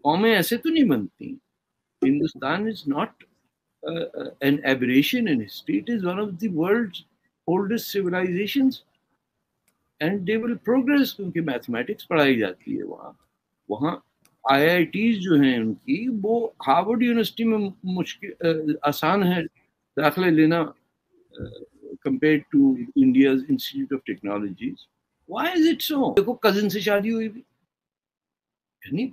कौमें ऐसे तो नहीं बनती। Hindustan is not an aberration in history. It is one of the world's oldest civilizations and they will progress क्योंकि मैथमेटिक्स पढ़ाई जाती है वहाँ IITs जो हैं उनकी वो हार्वर्ड यूनिवर्सिटी में मुश्किल आसान है दाखिला लेना compared to India's Institute of Technologies. Why is it so? देखो कजिन से शादी हुई भी, यानी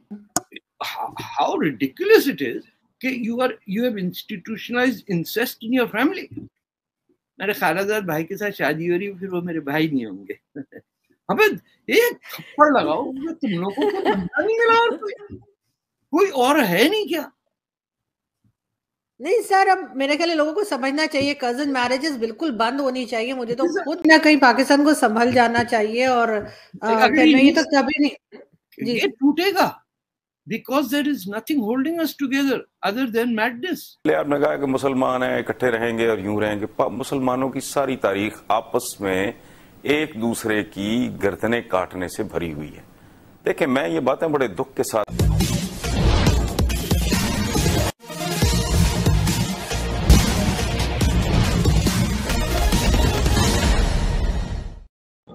how ridiculous it is कि you have institutionalized incest in your family. मेरे खालाजाद भाई के साथ शादी हो रही है, फिर वो मेरे भाई नहीं होंगे। अबे एक थप्पड़ लगाओ, तुम लोगों को बंदा नहीं मिला और कोई और है नहीं क्या? नहीं सर, अब मेरे ख्याल लोगों को समझना चाहिए कजन मैरिजेस बिल्कुल बंद होनी चाहिए। मुझे तो खुद ना कहीं पाकिस्तान को संभल जाना चाहिए और ये तो कभी नहीं ये टूटेगा because there is nothing holding us together other than madness. आपने कहा कि मुसलमान हैं इकट्ठे रहेंगे और यूं रहेंगे। मुसलमानों की सारी तारीख आपस में एक दूसरे की गर्दनें काटने से भरी हुई है। देखिए, मैं ये बातें बड़े दुख के साथ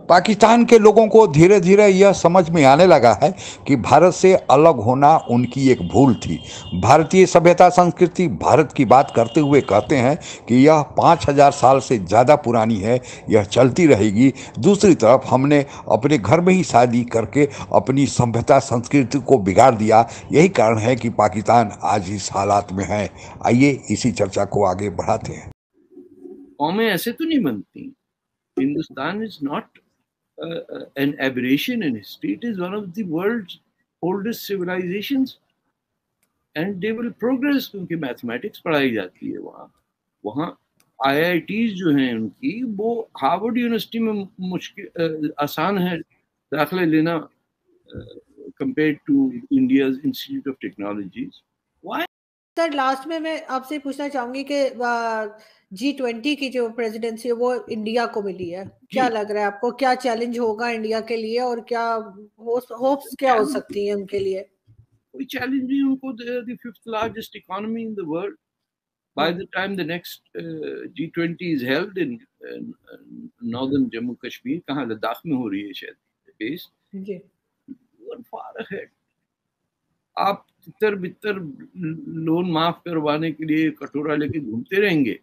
पाकिस्तान के लोगों को धीरे धीरे यह समझ में आने लगा है कि भारत से अलग होना उनकी एक भूल थी। भारतीय सभ्यता संस्कृति भारत की बात करते हुए कहते हैं कि यह 5000 साल से ज़्यादा पुरानी है, यह चलती रहेगी। दूसरी तरफ हमने अपने घर में ही शादी करके अपनी सभ्यता संस्कृति को बिगाड़ दिया। यही कारण है कि पाकिस्तान आज इस हालात में है। आइए इसी चर्चा को आगे बढ़ाते हैं। कौमें ऐसे तो नहीं बनती। Hindustan is not an aberration in history. It is one of the world's oldest civilizations and they will progress क्योंकि मैथमेटिक्स पढ़ाई जाती है वहाँ IITs जो हैं उनकी वो हार्वर्ड यूनिवर्सिटी में मुश्किल आसान है दाखिला लेना compared to India's Institute of Technologies. Why? Sir last में मैं आपसे पूछना चाहूंगी कि G20 की जो प्रेसिडेंसी है वो इंडिया को मिली है, क्या लग रहा है आपको, क्या चैलेंज होगा इंडिया के लिए और क्या होप्स क्या हो सकती है उनके लिए? कोई चैलेंज नहीं उनको। the fifth largest economy in the world. By the time the next G20 is held in northern Jammu Kashmir, कहाँ लद्दाख में हो रही है शायद बेस, जी, far ahead. आप तितर बितर लोन माफ करवाने के लिए कटोरा लेके घूमते रहेंगे,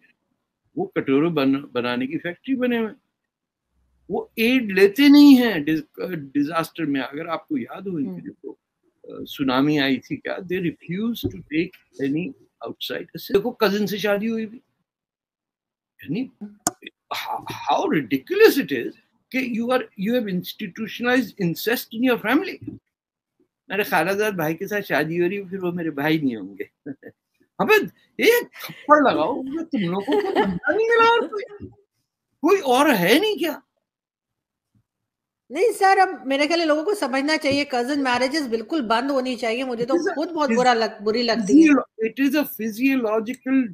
वो कटोरे बनाने की फैक्ट्री बने हुए, वो एड लेते नहीं है डिजास्टर में। अगर आपको याद हो देखो सुनामी आई थी क्या, they refuse to take any outside. देखो कजिन से शादी हुई भी, यानी हाउ रिडिकुलस इट इज कि you have institutionalized incest in your family. मेरे खालाजाद भाई के साथ शादी हो रही है, फिर वो मेरे भाई नहीं होंगे। अबे एक थप्पड़ लगाओ, तुम लोगों को बंदा नहीं मिला और कोई और है नहीं क्या? नहीं सर, अब मेरे ख्याल लोगों को समझना चाहिए कजन मैरिजेस बिल्कुल बंद होनी चाहिए। मुझे तो खुद बहुत बुरी लगती है। It is a physiological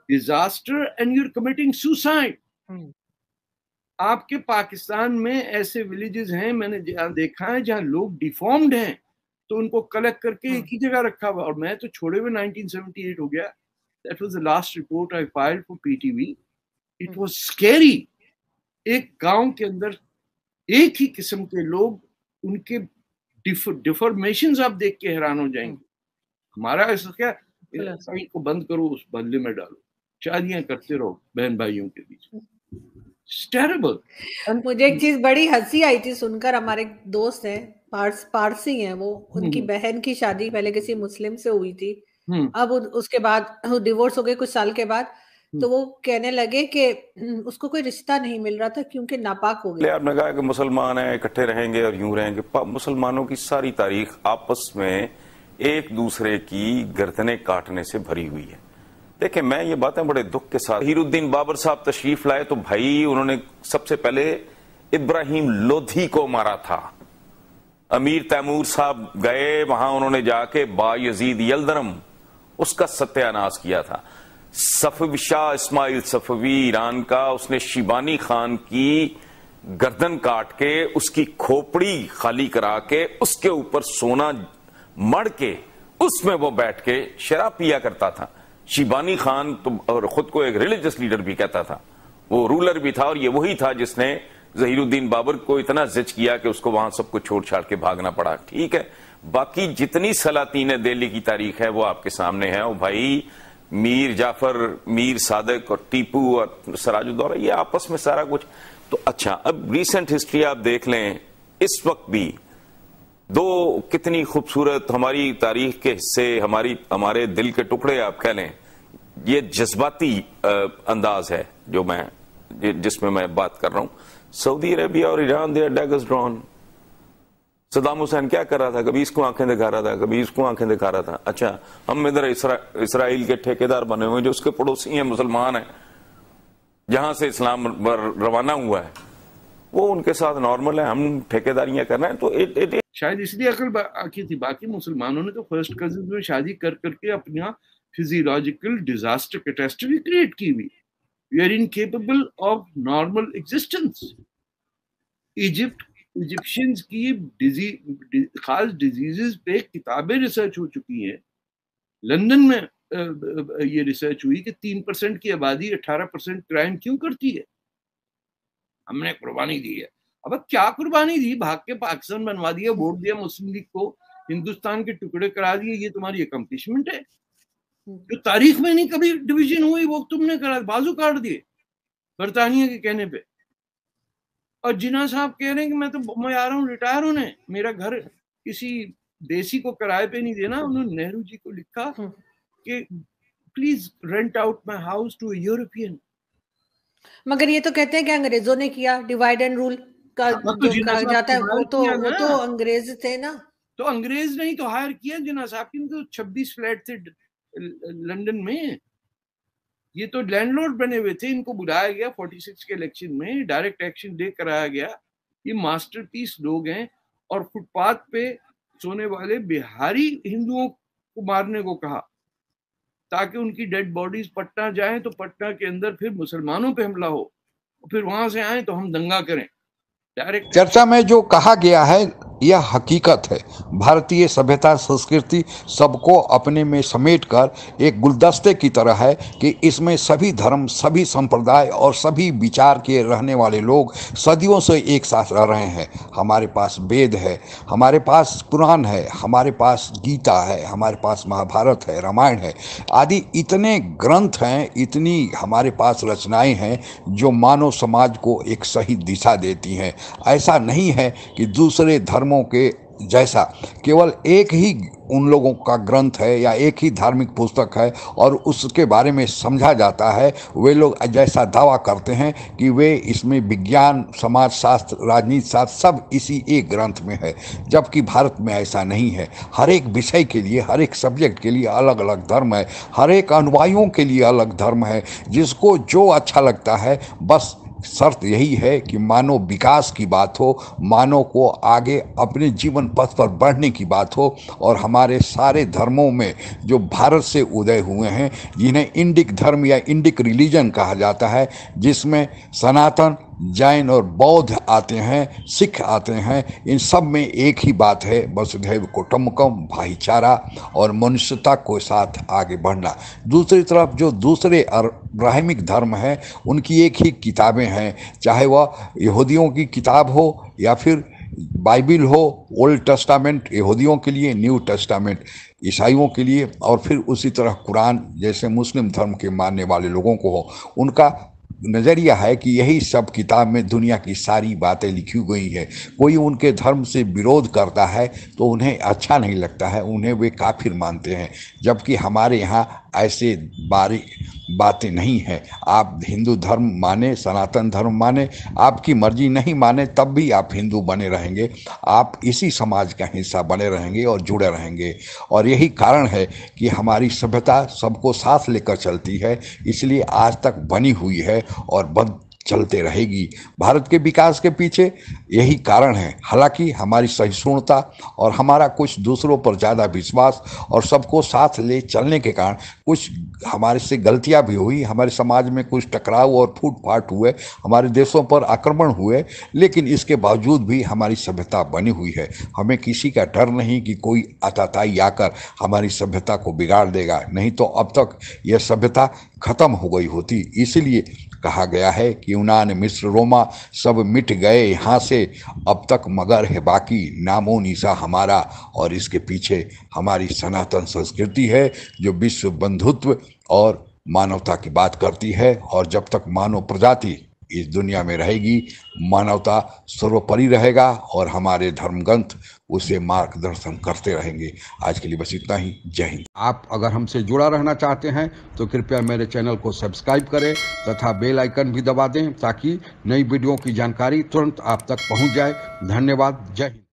disaster and you're committing suicide. आपके पाकिस्तान में ऐसे विलेजेस हैं, मैंने देखा है, जहां लोग डिफॉर्म्ड हैं तो उनको कलेक्ट करके एक ही जगह रखा हुआ। और मैं तो छोड़े हुए 1978 हो गया। That was the last report I filed for PTV. It was scary. एक गांव के अंदर एक ही किस्म के लोग, उनके डिफॉर्मेशंस आप देख के हैरान हो जाएंगे। हमारा ऐसा क्या, कहीं को बंद करो उस बदले में डालो, शादियां करते रहो बहन भाइयों के बीच में। Terrible. मुझे एक चीज बड़ी हंसी आई थी सुनकर, हमारे दोस्त हैं पारसी हैं, वो उनकी बहन की शादी पहले किसी मुस्लिम से हुई थी, अब उसके बाद डिवोर्स हो गए कुछ साल के बाद, तो वो कहने लगे कि उसको कोई रिश्ता नहीं मिल रहा था क्योंकि नापाक हो गया। आपने कहा कि मुसलमान हैं इकट्ठे रहेंगे और यूं रहेंगे। मुसलमानों की सारी तारीख आपस में एक दूसरे की गर्दनें काटने से भरी हुई है। देखिए, मैं ये बातें बड़े दुख के साथ, हीरुद्दीन बाबर साहब तशरीफ लाए तो भाई उन्होंने सबसे पहले इब्राहिम लोधी को मारा था। अमीर तैमूर साहब गए वहां, उन्होंने जाके बायजीद यल्दरम उसका सत्यानाश किया था। सफवी शाह इस्माइल सफवी ईरान का, उसने शिबानी खान की गर्दन काट के उसकी खोपड़ी खाली करा के उसके ऊपर सोना मढ़ के उसमें वो बैठ के शराब पिया करता था। शिबानी खान तो और खुद को एक रिलीजियस लीडर भी कहता था, वो रूलर भी था, और ये वही था जिसने ज़हीरुद्दीन बाबर को इतना जिच किया कि उसको वहां सब कुछ छोड़ छाड़ के भागना पड़ा। ठीक है, बाकी जितनी सलातीन दिल्ली की तारीख है वो आपके सामने है। और भाई मीर जाफर, मीर सादिक और टीपू और सराजुद्दौला, ये आपस में सारा कुछ। तो अच्छा, अब रिसेंट हिस्ट्री आप देख लें, इस वक्त भी दो कितनी खूबसूरत हमारी तारीख के हिस्से, हमारे दिल के टुकड़े आप कह लें, ये जज्बाती अंदाज है जो जिसमें मैं बात कर रहा हूं। सऊदी अरेबिया और ईरान, they are daggers drawn. Saddam Hussein क्या कर रहा था, कभी इसको आंखें दिखा रहा था, कभी इसको आंखें दिखा रहा था। अच्छा, हम इधर इसराइल के ठेकेदार बने हुए, जो उसके पड़ोसी हैं, मुसलमान हैं, जहां से इस्लाम रवाना हुआ है, वो उनके साथ नॉर्मल है, हम ठेकेदारियां कर रहे हैं। तो शायद इसलिए अकल आकी थी। बाकी मुसलमानों ने तो फर्स्ट कजिन में शादी कर करके अपना फिजियोलॉजिकल डिजास्टर कैटेस्ट्रॉफी क्रिएट की हुई। We are incapable of normal existence. Egyptians की खास डिजीजेस पे किताबें रिसर्च हो चुकी हैं। लंदन में ये रिसर्च हुई कि 3% की आबादी 18% क्राइम क्यों करती है। हमने कुर्बानी दी है। अब क्या कुर्बानी दी, भाग के पाकिस्तान बनवा दिया, वोट दिया मुस्लिम लीग को, हिंदुस्तान के टुकड़े करा दिए, ये तुम्हारी अकम्पलिशमेंट है। जो तारीख में नहीं कभी डिवीजन हुई वो तुमने करा, बाजू काट दिए बरतानिया के कहने पे। और जिन्ना साहब कह रहे हैं कि मैं आ रहा हूँ रिटायर होने, मेरा घर किसी देसी को किराए पे नहीं देना। उन्होंने नेहरू जी को लिखा कि please rent out my house to European. मगर ये तो कहते हैं कि अंग्रेजों ने किया, डिवाइड एंड रूल का जो कहा जाता है, वो तो अंग्रेज थे ना। तो अंग्रेज नहीं तो हायर किया जिन्ना साहब की, तो 26 फ्लैट थे लंदन में। ये तो लैंडलॉर्ड बने हुए थे, इनको बुलाया गया 46 के इलेक्शन में, डायरेक्ट एक्शन डे कराया गया। ये मास्टरपीस लोग हैं। और फुटपाथ पे सोने वाले बिहारी हिंदुओं को मारने को कहा ताकि उनकी डेड बॉडीज पटना जाए, तो पटना के अंदर फिर मुसलमानों पे हमला हो, फिर वहां से आए तो हम दंगा करें। डायरेक्ट चर्चा में जो कहा गया है यह हकीकत है। भारतीय सभ्यता संस्कृति सबको अपने में समेटकर एक गुलदस्ते की तरह है कि इसमें सभी धर्म, सभी संप्रदाय और सभी विचार के रहने वाले लोग सदियों से एक साथ रह रहे हैं। हमारे पास वेद है, हमारे पास पुराण है, हमारे पास गीता है, हमारे पास महाभारत है, रामायण है, आदि इतने ग्रंथ हैं, इतनी हमारे पास रचनाएं हैं जो मानव समाज को एक सही दिशा देती हैं। ऐसा नहीं है कि दूसरे धर्मों के जैसा केवल एक ही उन लोगों का ग्रंथ है या एक ही धार्मिक पुस्तक है और उसके बारे में समझा जाता है। वे लोग जैसा दावा करते हैं कि वे इसमें विज्ञान, समाजशास्त्र, राजनीति शास्त्र सब इसी एक ग्रंथ में है, जबकि भारत में ऐसा नहीं है। हर एक विषय के लिए, हर एक सब्जेक्ट के लिए अलग अलग धर्म है, हर एक अनुयायियों के लिए अलग धर्म है। जिसको जो अच्छा लगता है, बस शर्त यही है कि मानव विकास की बात हो, मानव को आगे अपने जीवन पथ पर बढ़ने की बात हो। और हमारे सारे धर्मों में जो भारत से उदय हुए हैं, जिन्हें इंडिक धर्म या इंडिक रिलीजन कहा जाता है, जिसमें सनातन, जैन और बौद्ध आते हैं, सिख आते हैं, इन सब में एक ही बात है, वसुधैव कुटुम्बकम, भाईचारा और मनुष्यता को साथ आगे बढ़ना। दूसरी तरफ जो दूसरे अब्राहमिक धर्म हैं, उनकी एक ही किताबें हैं, चाहे वह यहूदियों की किताब हो या फिर बाइबिल हो, ओल्ड टेस्टामेंट यहूदियों के लिए, न्यू टेस्टामेंट ईसाइयों के लिए, और फिर उसी तरह कुरान जैसे मुस्लिम धर्म के मानने वाले लोगों को हो। उनका नज़रिया है कि यही सब किताब में दुनिया की सारी बातें लिखी गई है। कोई उनके धर्म से विरोध करता है तो उन्हें अच्छा नहीं लगता है, उन्हें वे काफिर मानते हैं। जबकि हमारे यहाँ ऐसे बातें नहीं हैं। आप हिंदू धर्म माने, सनातन धर्म माने, आपकी मर्जी नहीं माने, तब भी आप हिंदू बने रहेंगे, आप इसी समाज का हिस्सा बने रहेंगे और जुड़े रहेंगे। और यही कारण है कि हमारी सभ्यता सबको साथ लेकर चलती है, इसलिए आज तक बनी हुई है और चलते रहेगी। भारत के विकास के पीछे यही कारण है। हालांकि हमारी सहिष्णुता और हमारा कुछ दूसरों पर ज़्यादा विश्वास और सबको साथ ले चलने के कारण कुछ हमारे से गलतियां भी हुई, हमारे समाज में कुछ टकराव और फूट-फाट हुए, हमारे देशों पर आक्रमण हुए, लेकिन इसके बावजूद भी हमारी सभ्यता बनी हुई है। हमें किसी का डर नहीं कि कोई आतताई आकर हमारी सभ्यता को बिगाड़ देगा, नहीं तो अब तक यह सभ्यता खत्म हो गई होती। इसलिए कहा गया है कि यूनान, मिस्र, रोमा सब मिट गए यहाँ से, अब तक मगर है बाकी नामो निशा हमारा। और इसके पीछे हमारी सनातन संस्कृति है जो विश्व बंधुत्व और मानवता की बात करती है। और जब तक मानव प्रजाति इस दुनिया में रहेगी, मानवता सर्वोपरि रहेगा और हमारे धर्मग्रंथ उसे मार्गदर्शन करते रहेंगे। आज के लिए बस इतना ही। जय हिंद। आप अगर हमसे जुड़ा रहना चाहते हैं तो कृपया मेरे चैनल को सब्सक्राइब करें तथा बेल आइकन भी दबा दें ताकि नई वीडियो की जानकारी तुरंत आप तक पहुंच जाए। धन्यवाद। जय हिंद।